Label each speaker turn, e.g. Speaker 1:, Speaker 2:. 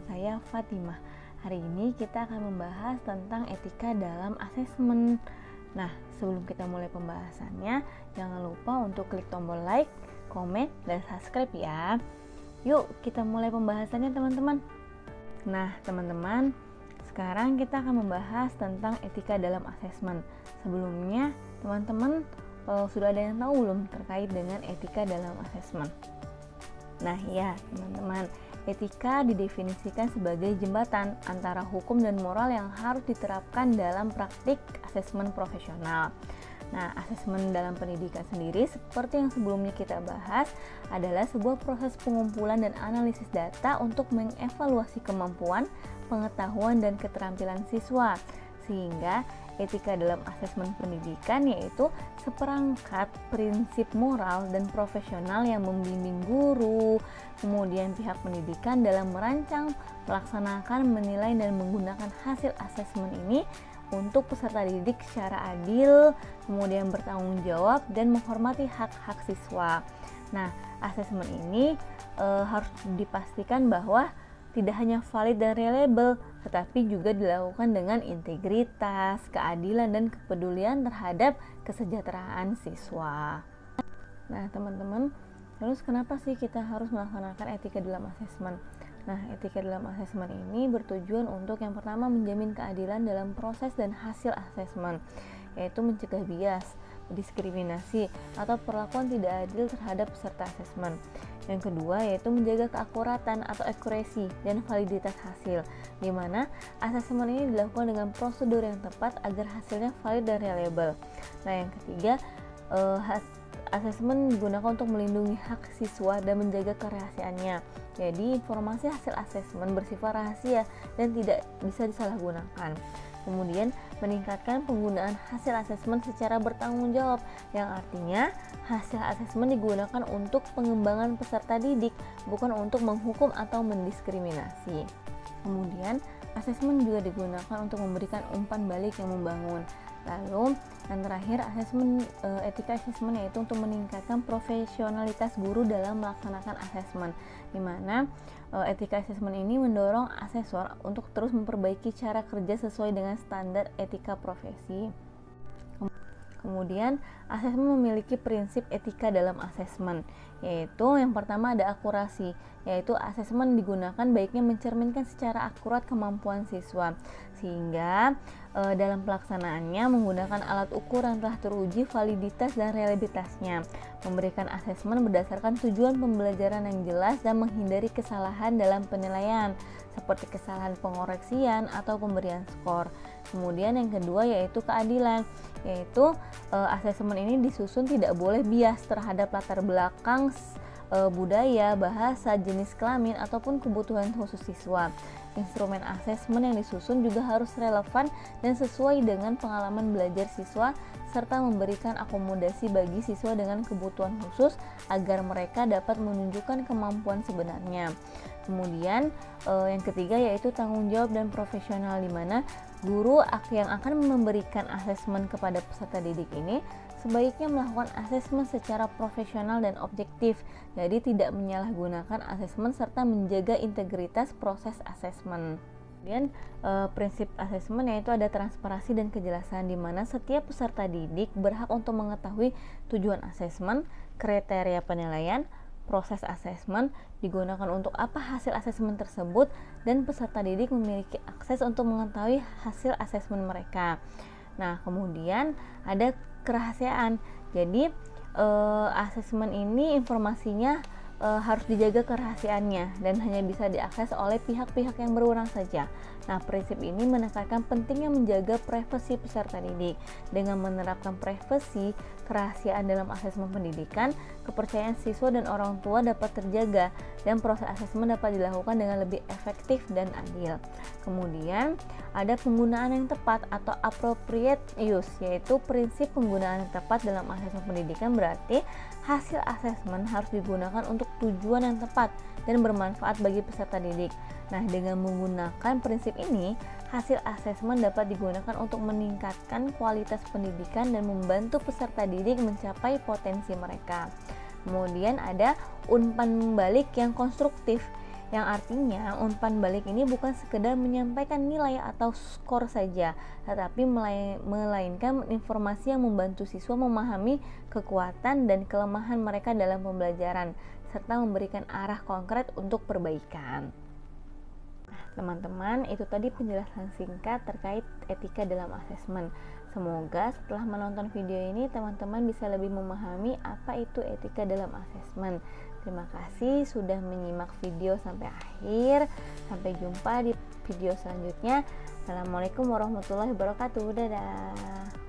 Speaker 1: saya Fatimah. Hari ini kita akan membahas tentang etika dalam asesmen. Nah, sebelum kita mulai pembahasannya, jangan lupa untuk klik tombol like, komen, dan subscribe ya. Yuk, kita mulai pembahasannya teman-teman. Nah, teman-teman, sekarang kita akan membahas tentang etika dalam asesmen. Sebelumnya, teman-teman sudah ada yang tahu belum terkait dengan etika dalam asesmen? Nah ya teman-teman, etika didefinisikan sebagai jembatan antara hukum dan moral yang harus diterapkan dalam praktik asesmen profesional. Nah, asesmen dalam pendidikan sendiri seperti yang sebelumnya kita bahas adalah sebuah proses pengumpulan dan analisis data untuk mengevaluasi kemampuan, pengetahuan, dan keterampilan siswa. Sehingga etika dalam asesmen pendidikan yaitu seperangkat prinsip moral dan profesional yang membimbing guru, kemudian pihak pendidikan dalam merancang, melaksanakan, menilai, dan menggunakan hasil asesmen ini untuk peserta didik secara adil, kemudian bertanggung jawab dan menghormati hak-hak siswa. Nah, asesmen ini harus dipastikan bahwa tidak hanya valid dan reliable, tetapi juga dilakukan dengan integritas, keadilan, dan kepedulian terhadap kesejahteraan siswa. Nah, teman-teman, terus kenapa sih kita harus melaksanakan etika dalam asesmen? Nah, etika dalam asesmen ini bertujuan untuk yang pertama menjamin keadilan dalam proses dan hasil asesmen, yaitu mencegah bias, diskriminasi, atau perlakuan tidak adil terhadap peserta asesmen. Yang kedua yaitu menjaga keakuratan atau accuracy dan validitas hasil, di mana asesmen ini dilakukan dengan prosedur yang tepat agar hasilnya valid dan reliable. Nah, yang ketiga, asesmen digunakan untuk melindungi hak siswa dan menjaga kerahasiaannya. Jadi, informasi hasil asesmen bersifat rahasia dan tidak bisa disalahgunakan. Kemudian, meningkatkan penggunaan hasil asesmen secara bertanggung jawab, yang artinya hasil asesmen digunakan untuk pengembangan peserta didik, bukan untuk menghukum atau mendiskriminasi. Kemudian, asesmen juga digunakan untuk memberikan umpan balik yang membangun. Lalu, yang terakhir, etika asesmen yaitu untuk meningkatkan profesionalitas guru dalam melaksanakan asesmen, di mana etika asesmen ini mendorong asesor untuk terus memperbaiki cara kerja sesuai dengan standar etika profesi. Kemudian, asesmen memiliki prinsip etika dalam asesmen, yaitu yang pertama ada akurasi, yaitu asesmen digunakan baiknya mencerminkan secara akurat kemampuan siswa, sehingga dalam pelaksanaannya menggunakan alat ukur yang telah teruji validitas dan reliabilitasnya, memberikan asesmen berdasarkan tujuan pembelajaran yang jelas dan menghindari kesalahan dalam penilaian, seperti kesalahan pengoreksian atau pemberian skor. Kemudian yang kedua yaitu keadilan, yaitu asesmen ini disusun tidak boleh bias terhadap latar belakang budaya, bahasa, jenis kelamin, ataupun kebutuhan khusus siswa. Instrumen asesmen yang disusun juga harus relevan dan sesuai dengan pengalaman belajar siswa, serta memberikan akomodasi bagi siswa dengan kebutuhan khusus agar mereka dapat menunjukkan kemampuan sebenarnya. Kemudian yang ketiga yaitu tanggung jawab dan profesional, di mana guru yang akan memberikan asesmen kepada peserta didik ini sebaiknya melakukan asesmen secara profesional dan objektif, jadi tidak menyalahgunakan asesmen serta menjaga integritas proses asesmen. Kemudian prinsip asesmen yaitu ada transparansi dan kejelasan, di mana setiap peserta didik berhak untuk mengetahui tujuan asesmen, kriteria penilaian, proses asesmen, digunakan untuk apa hasil asesmen tersebut, dan peserta didik memiliki akses untuk mengetahui hasil asesmen mereka. Nah, kemudian ada kerahasiaan. Jadi asesmen ini informasinya harus dijaga kerahasiaannya dan hanya bisa diakses oleh pihak-pihak yang berwenang saja. Nah, prinsip ini menekankan pentingnya menjaga privasi peserta didik. Dengan menerapkan privasi, kerahasiaan dalam asesmen pendidikan, kepercayaan siswa dan orang tua dapat terjaga dan proses asesmen dapat dilakukan dengan lebih efektif dan adil. Kemudian, ada penggunaan yang tepat atau appropriate use, yaitu prinsip penggunaan yang tepat dalam asesmen pendidikan berarti hasil asesmen harus digunakan untuk tujuan yang tepat dan bermanfaat bagi peserta didik. Nah, dengan menggunakan prinsip ini, hasil asesmen dapat digunakan untuk meningkatkan kualitas pendidikan dan membantu peserta didik mencapai potensi mereka. Kemudian ada umpan balik yang konstruktif, yang artinya umpan balik ini bukan sekedar menyampaikan nilai atau skor saja, tetapi melainkan informasi yang membantu siswa memahami kekuatan dan kelemahan mereka dalam pembelajaran, serta memberikan arah konkret untuk perbaikan. Teman-teman, itu tadi penjelasan singkat terkait etika dalam asesmen. Semoga setelah menonton video ini teman-teman bisa lebih memahami apa itu etika dalam asesmen. Terima kasih sudah menyimak video sampai akhir. Sampai jumpa di video selanjutnya. Assalamualaikum warahmatullahi wabarakatuh. Dadah.